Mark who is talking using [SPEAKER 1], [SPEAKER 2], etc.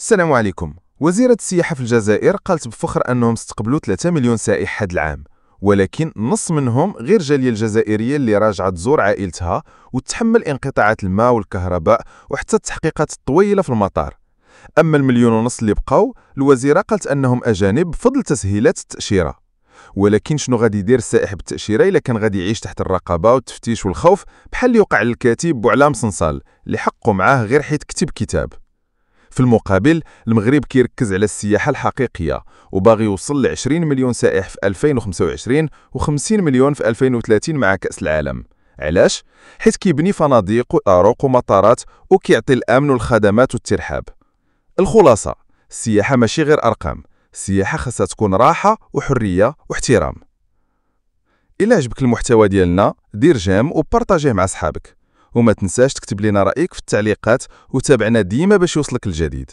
[SPEAKER 1] السلام عليكم. وزيرة السياحة في الجزائر قالت بفخر أنهم استقبلوا 3 مليون سائح هذا العام، ولكن نص منهم غير جالية الجزائرية اللي راجعة تزور عائلتها وتحمل انقطاعات الماء والكهرباء وحتى التحقيقات الطويلة في المطار. أما المليون ونص اللي بقاو، الوزيرة قالت أنهم أجانب بفضل تسهيلات التأشيرة. ولكن شنو غادي يدير السائح بالتأشيرة إلا كان غادي يعيش تحت الرقابة والتفتيش والخوف بحال اللي وقع للكاتب بوعلام صنصال اللي حقه معاه غير حيت كتب كتاب؟ في المقابل، المغرب كيركز على السياحة الحقيقية وباغي يوصل ل 20 مليون سائح في 2025 و50 مليون في 2030 مع كأس العالم. علاش؟ حيث كيبني فنادق وطرق ومطارات وكيعطي الأمن والخدمات والترحاب. الخلاصة، السياحة ماشي غير أرقام، السياحة خاصها تكون راحة وحرية واحترام. إلا عجبك المحتوى ديالنا دير جيم وبارطاجيه مع صحابك، وما تنساش تكتب لنا رأيك في التعليقات وتابعنا ديما باش يوصلك الجديد.